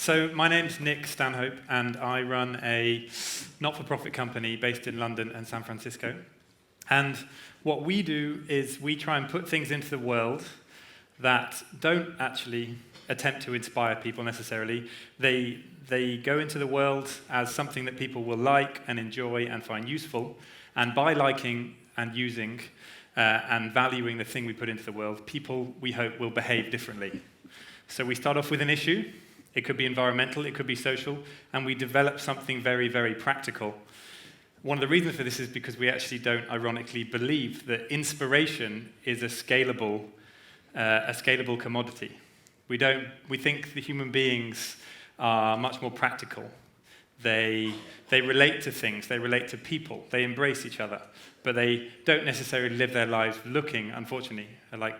So my name's Nick Stanhope, and I run a not-for-profit company based in London and San Francisco. And what we do is we try and put things into the world that don't actually attempt to inspire people necessarily. They go into the world as something that people will like and enjoy and find useful. And by liking and using and valuing the thing we put into the world, people, we hope, will behave differently. So we start off with an issue. It could be environmental, it could be social, and we develop something very, very practical. One of the reasons for this is because we actually don't, ironically, believe that inspiration is a scalable commodity. We think the human beings are much more practical. They relate to things, they relate to people, they embrace each other, but they don't necessarily live their lives looking, unfortunately, like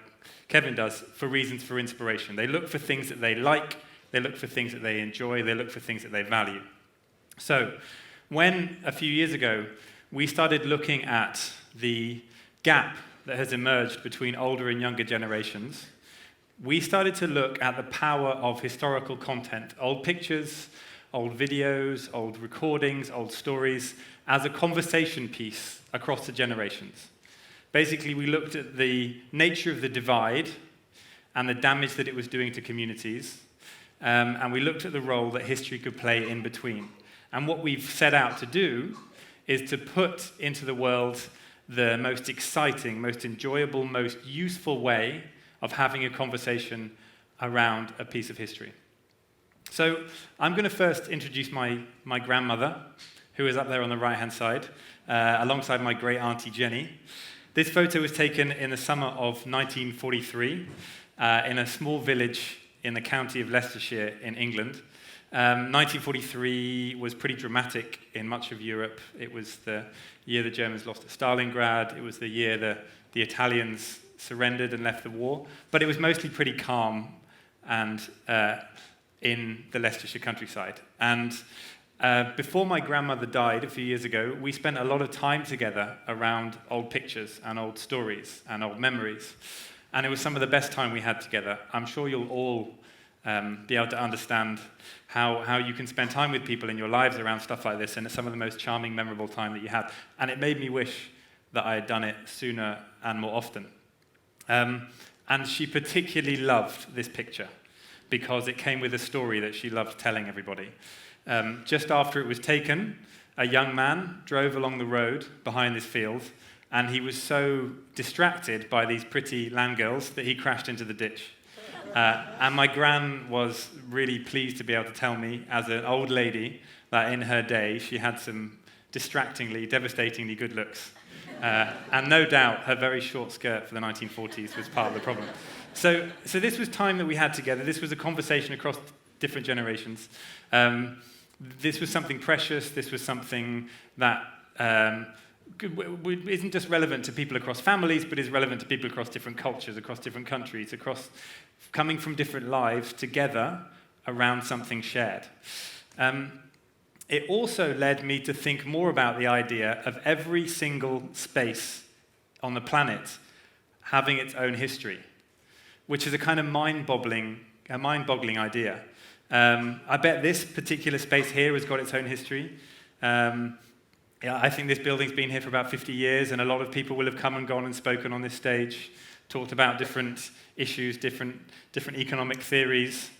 Kevin does, for reasons for inspiration. They look for things that they like, they look for things that they enjoy, they look for things that they value. So, when, a few years ago, we started looking at the gap that has emerged between older and younger generations, we started to look at the power of historical content, old pictures, old videos, old recordings, old stories, as a conversation piece across the generations. Basically, we looked at the nature of the divide and the damage that it was doing to communities, and we looked at the role that history could play in between. And what we've set out to do is to put into the world the most exciting, most enjoyable, most useful way of having a conversation around a piece of history. So I'm going to first introduce my grandmother, who is up there on the right-hand side, alongside my great auntie Jenny. This photo was taken in the summer of 1943 in a small village in the county of Leicestershire in England. 1943 was pretty dramatic in much of Europe. It was the year the Germans lost at Stalingrad. It was the year the Italians surrendered and left the war. But it was mostly pretty calm and in the Leicestershire countryside. And before my grandmother died a few years ago, we spent a lot of time together around old pictures and old stories and old memories. And it was some of the best time we had together. I'm sure you'll all be able to understand how you can spend time with people in your lives around stuff like this, and it's some of the most charming, memorable time that you had. And it made me wish that I had done it sooner and more often. And she particularly loved this picture because it came with a story that she loved telling everybody. Just after it was taken, a young man drove along the road behind this field, and he was so distracted by these pretty land girls that he crashed into the ditch. And my gran was really pleased to be able to tell me, as an old lady, that in her day she had some distractingly, devastatingly good looks. And no doubt her very short skirt for the 1940s was part of the problem. So this was time that we had together. This was a conversation across different generations. This was something precious. This was something that isn't just relevant to people across families, but is relevant to people across different cultures, across different countries, across coming from different lives together around something shared. It also led me to think more about the idea of every single space on the planet having its own history, which is a kind of mind-boggling idea. I bet this particular space here has got its own history. I think this building's been here for about 50 years, and a lot of people will have come and gone and spoken on this stage, talked about different issues, different economic theories.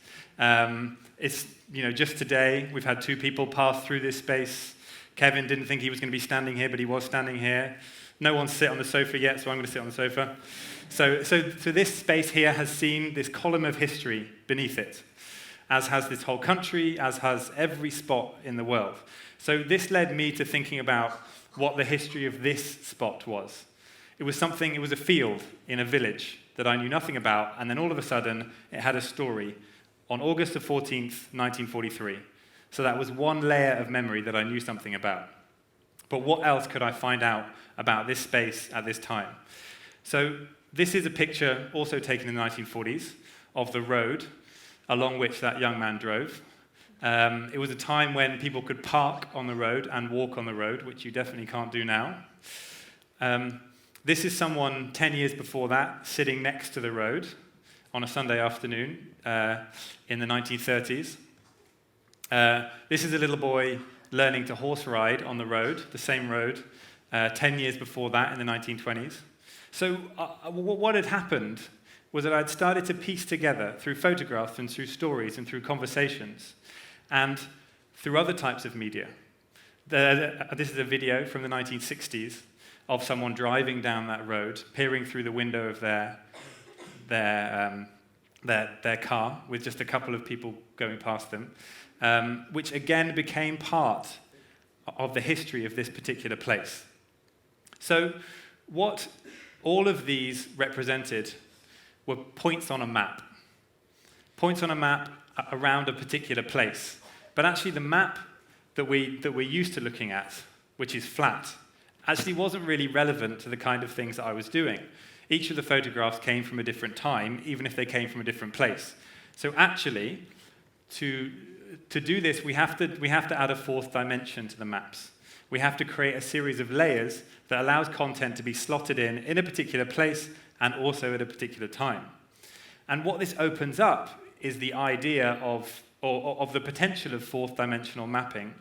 It's, just today, we've had two people pass through this space. Kevin didn't think he was going to be standing here, but he was standing here. No one's sit on the sofa yet, so I'm going to sit on the sofa. So this space here has seen this column of history beneath it, as has this whole country, as has every spot in the world. So this led me to thinking about what the history of this spot was. It was a field in a village that I knew nothing about, and then all of a sudden, it had a story on August the 14th, 1943. So that was one layer of memory that I knew something about. But what else could I find out about this space at this time? So this is a picture also taken in the 1940s of the road along which that young man drove. It was a time when people could park on the road and walk on the road, which you definitely can't do now. This is someone 10 years before that, sitting next to the road on a Sunday afternoon in the 1930s. This is a little boy learning to horse ride on the road, the same road, 10 years before that in the 1920s. So what had happened was that I'd started to piece together through photographs and through stories and through conversations and through other types of media. This is a video from the 1960s of someone driving down that road, peering through the window of their car with just a couple of people going past them, which again became part of the history of this particular place. So what all of these represented were points on a map around a particular place. But actually the map that we're used to looking at, which is flat, actually wasn't really relevant to the kind of things that I was doing. Each of the photographs came from a different time, even if they came from a different place. So actually, to do this, we have to add a fourth dimension to the maps. We have to create a series of layers that allows content to be slotted in a particular place and also at a particular time. And what this opens up is the idea of the potential of fourth dimensional mapping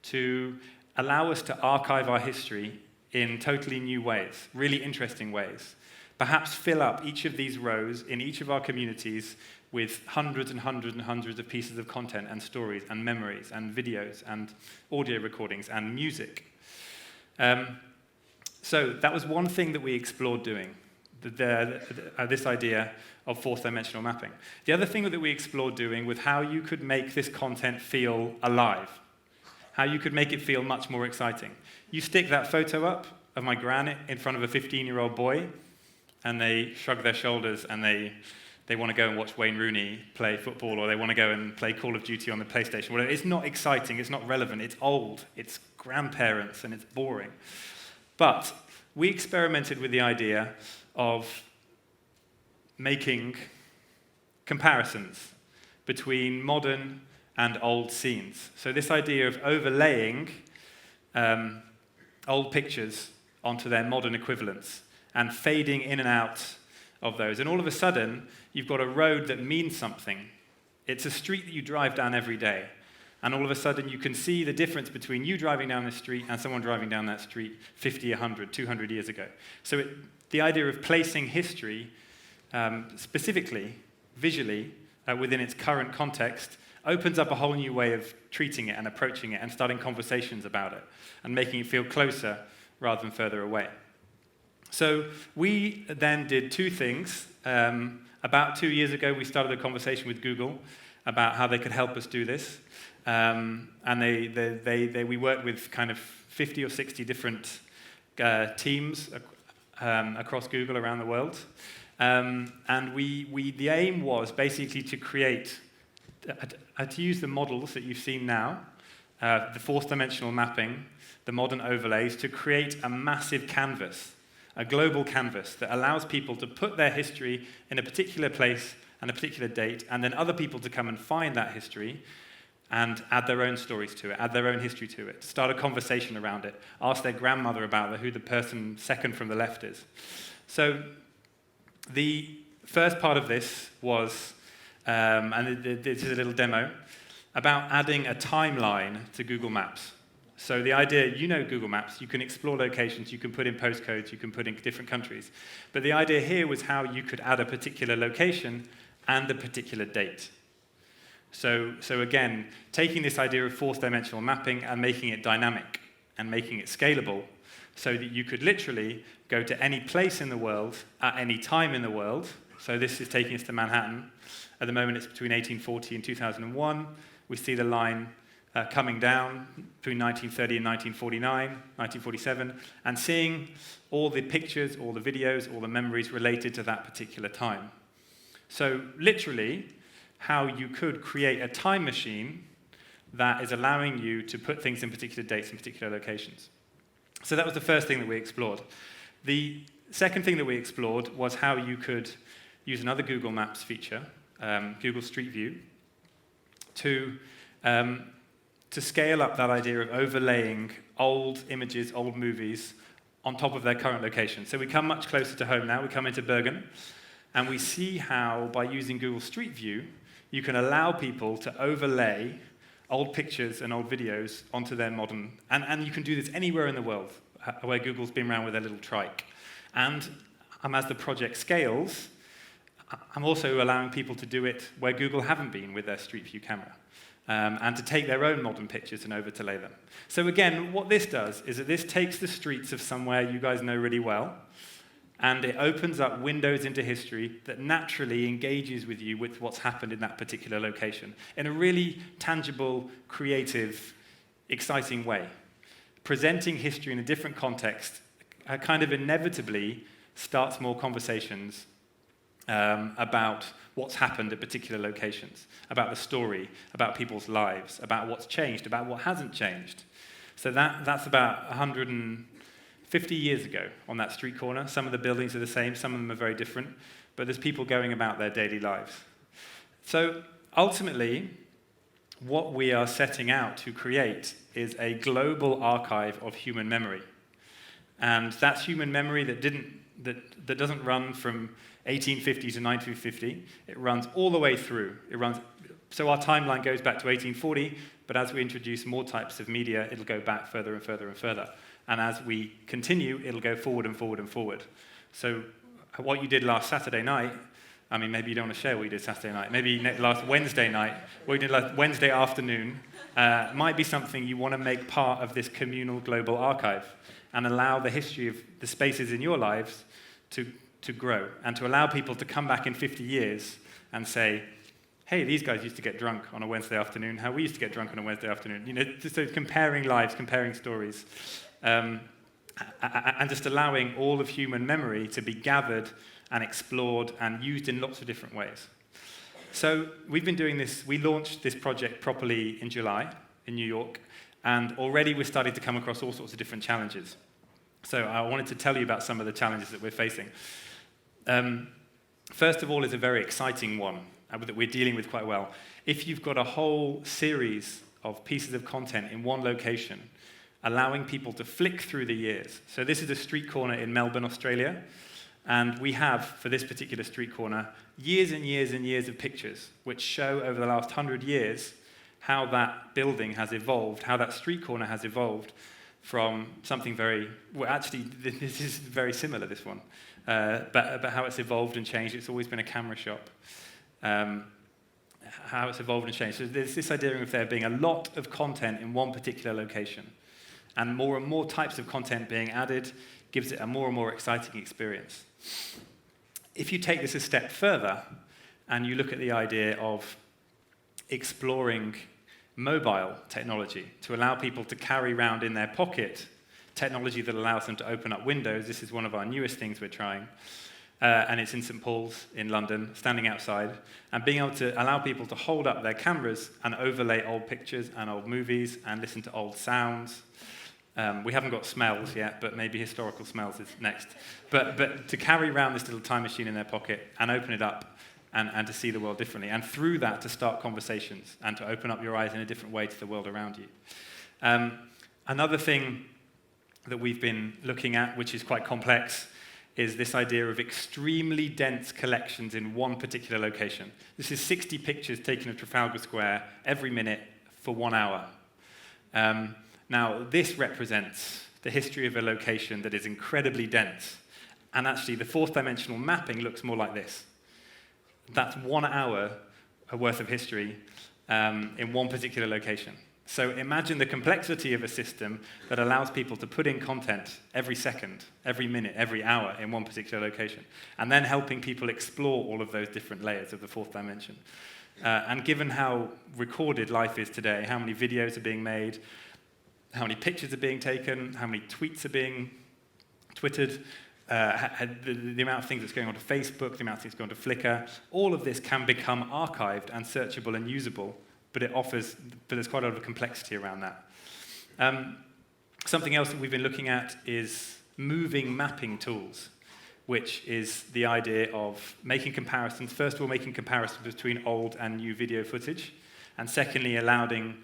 to allow us to archive our history in totally new ways, really interesting ways. Perhaps fill up each of these rows in each of our communities with hundreds and hundreds and hundreds of pieces of content and stories and memories and videos and audio recordings and music. So that was one thing that we explored doing, this idea of fourth dimensional mapping. The other thing that we explored doing was how you could make this content feel alive, how you could make it feel much more exciting. You stick that photo up of my gran in front of a 15-year-old boy, and they shrug their shoulders and they want to go and watch Wayne Rooney play football, or they want to go and play Call of Duty on the PlayStation. Whatever. It's not exciting, it's not relevant, it's old, it's grandparents, and it's boring. But we experimented with the idea of making comparisons between modern and old scenes. So this idea of overlaying old pictures onto their modern equivalents and fading in and out of those. And all of a sudden, you've got a road that means something. It's a street that you drive down every day. And all of a sudden, you can see the difference between you driving down the street and someone driving down that street 50, 100, 200 years ago. So the idea of placing history specifically, visually, within its current context, opens up a whole new way of treating it and approaching it and starting conversations about it and making it feel closer rather than further away. So we then did two things. About 2 years ago, we started a conversation with Google about how they could help us do this. And we worked with kind of 50 or 60 different teams across Google around the world. And the aim was basically to create, to use the models that you've seen now, the fourth dimensional mapping, the modern overlays, to create a massive canvas, a global canvas that allows people to put their history in a particular place and a particular date, and then other people to come and find that history and add their own stories to it, add their own history to it, start a conversation around it, ask their grandmother about who the person second from the left is. So the first part of this was, and this is a little demo, about adding a timeline to Google Maps. So the idea, Google Maps, you can explore locations, you can put in postcodes, you can put in different countries. But the idea here was how you could add a particular location and a particular date. So again, taking this idea of fourth dimensional mapping and making it dynamic and making it scalable so that you could literally go to any place in the world at any time in the world. So this is taking us to Manhattan. At the moment, it's between 1840 and 2001. We see the line coming down between 1930 and 1949, 1947, and seeing all the pictures, all the videos, all the memories related to that particular time. So literally, how you could create a time machine that is allowing you to put things in particular dates in particular locations. So that was the first thing that we explored. The second thing that we explored was how you could use another Google Maps feature, Google Street View, to scale up that idea of overlaying old images, old movies, on top of their current location. So we come much closer to home now. We come into Bergen, and we see how, by using Google Street View, you can allow people to overlay old pictures and old videos onto their modern, and you can do this anywhere in the world where Google's been around with their little trike. And as the project scales, I'm also allowing people to do it where Google haven't been with their Street View camera, and to take their own modern pictures and overlay them. So again, what this does is that this takes the streets of somewhere you guys know really well, and it opens up windows into history that naturally engages with you with what's happened in that particular location in a really tangible, creative, exciting way. Presenting history in a different context kind of inevitably starts more conversations about what's happened at particular locations, about the story, about people's lives, about what's changed, about what hasn't changed. So that's about 150 years ago on that street corner. Some of the buildings are the same, some of them are very different, but there's people going about their daily lives. So ultimately, what we are setting out to create is a global archive of human memory. And that's human memory that doesn't run from 1850 to 1950. It runs all the way through. So our timeline goes back to 1840, but as we introduce more types of media, it'll go back further and further and further. And as we continue, it'll go forward and forward and forward. So what you did last Saturday night, I mean, maybe you don't want to share what you did Saturday night. Maybe last Wednesday night, what you did last Wednesday afternoon, might be something you want to make part of this communal global archive and allow the history of the spaces in your lives to grow, and to allow people to come back in 50 years and say, hey, these guys used to get drunk on a Wednesday afternoon, how we used to get drunk on a Wednesday afternoon. You know, so comparing lives, comparing stories, and just allowing all of human memory to be gathered and explored and used in lots of different ways. So we've been doing this. We launched this project properly in July in New York, and already we're starting to come across all sorts of different challenges. So I wanted to tell you about some of the challenges that we're facing. First of all is a very exciting one that we're dealing with quite well. If you've got a whole series of pieces of content in one location, allowing people to flick through the years. So this is a street corner in Melbourne, Australia, and we have, for this particular street corner, years and years and years of pictures which show over the last 100 years how that building has evolved, how that street corner has evolved from something very, well, actually, this is very similar, this one, but how it's evolved and changed. It's always been a camera shop. How it's evolved and changed. So there's this idea of there being a lot of content in one particular location, and more types of content being added gives it a more and more exciting experience. If you take this a step further, and you look at the idea of exploring mobile technology to allow people to carry around in their pocket technology that allows them to open up windows. This is one of our newest things we're trying. And it's in St. Paul's in London, standing outside, and being able to allow people to hold up their cameras and overlay old pictures and old movies and listen to old sounds. We haven't got smells yet, but maybe historical smells is next. But to carry around this little time machine in their pocket and open it up and to see the world differently, and through that to start conversations and to open up your eyes in a different way to the world around you. Another thing that we've been looking at, which is quite complex, is this idea of extremely dense collections in one particular location. This is 60 pictures taken of Trafalgar Square every minute for 1 hour. Now, this represents the history of a location that is incredibly dense. And actually, the fourth dimensional mapping looks more like this. That's 1 hour worth of history in one particular location. So imagine the complexity of a system that allows people to put in content every second, every minute, every hour in one particular location, and then helping people explore all of those different layers of the fourth dimension. And given how recorded life is today, how many videos are being made, how many pictures are being taken, how many tweets are being twittered, the amount of things that's going on to Facebook, the amount of things going to Flickr, all of this can become archived and searchable and usable, but there's quite a lot of complexity around that. Something else that we've been looking at is moving mapping tools, which is the idea of making comparisons. First of all, making comparisons between old and new video footage, and secondly, allowing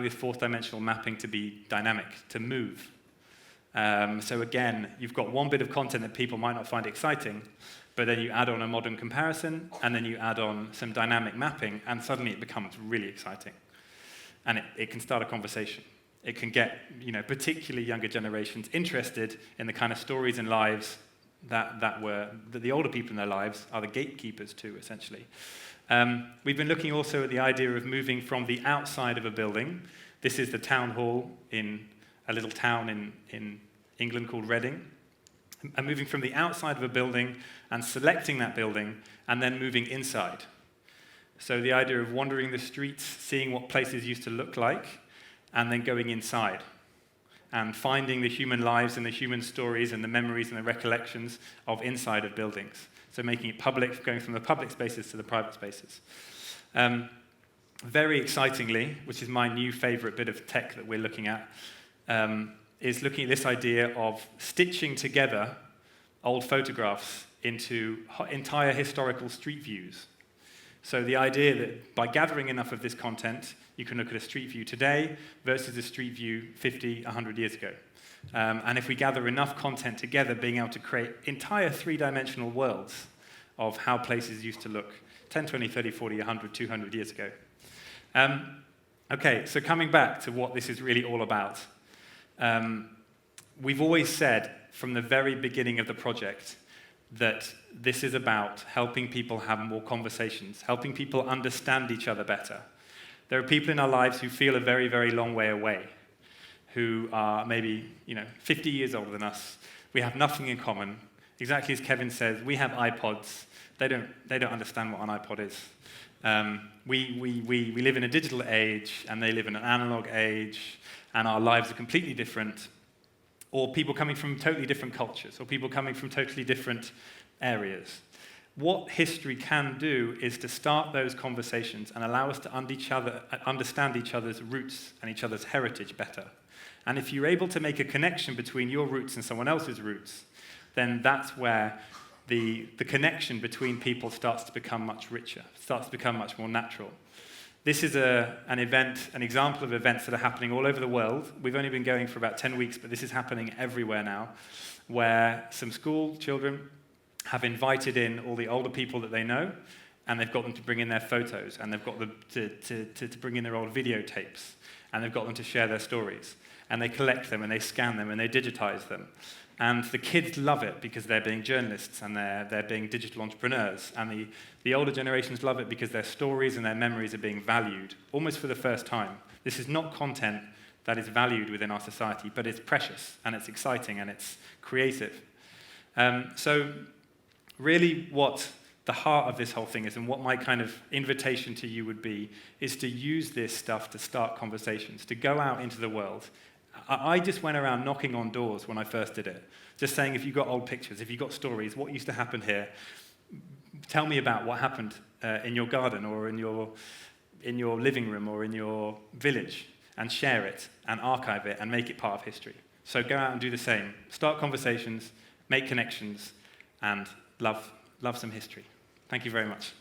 this fourth dimensional mapping to be dynamic, to move. So again, you've got one bit of content that people might not find exciting, but then you add on a modern comparison, and then you add on some dynamic mapping, and suddenly it becomes really exciting. and it can start a conversation. It can get, particularly younger generations interested in the kind of stories and lives that the older people in their lives are the gatekeepers to, essentially. We've been looking also at the idea of moving from the outside of a building. This is the town hall in a little town in England called Reading. And moving from the outside of a building and selecting that building and then moving inside. So the idea of wandering the streets, seeing what places used to look like, and then going inside and finding the human lives and the human stories and the memories and the recollections of inside of buildings. So making it public, going from the public spaces to the private spaces. Very excitingly, which is my new favorite bit of tech that we're looking at, is looking at this idea of stitching together old photographs into entire historical street views. So the idea that by gathering enough of this content, you can look at a street view today versus a street view 50, 100 years ago. And if we gather enough content together, being able to create entire three-dimensional worlds of how places used to look 10, 20, 30, 40, 100, 200 years ago. Okay, so coming back to what this is really all about. We've always said from the very beginning of the project that this is about helping people have more conversations, helping people understand each other better. There are people in our lives who feel a very, very long way away, who are maybe 50 years older than us. We have nothing in common. Exactly as Kevin says, we have iPods. They don't understand what an iPod is. We live in a digital age, and they live in an analog age, and our lives are completely different. Or people coming from totally different cultures, or people coming from totally different areas. What history can do is to start those conversations and allow us to understand each other's roots and each other's heritage better. And if you're able to make a connection between your roots and someone else's roots, then that's where the connection between people starts to become much richer, starts to become much more natural. This is an example of events that are happening all over the world. We've only been going for about 10 weeks, but this is happening everywhere now, where some school children have invited in all the older people that they know, and they've got them to bring in their photos, and they've got them to bring in their old videotapes, and they've got them to share their stories. And they collect them, and they scan them, and they digitize them. And the kids love it because they're being journalists and they're being digital entrepreneurs. And the older generations love it because their stories and their memories are being valued, almost for the first time. This is not content that is valued within our society, but it's precious, and it's exciting, and it's creative. So really what the heart of this whole thing is, and what my kind of invitation to you would be, is to use this stuff to start conversations, to go out into the world. I just went around knocking on doors when I first did it, just saying, if you've got old pictures, if you've got stories, what used to happen here, tell me about what happened in your garden or in your living room or in your village, and share it and archive it and make it part of history. So go out and do the same. Start conversations, make connections, and love some history. Thank you very much.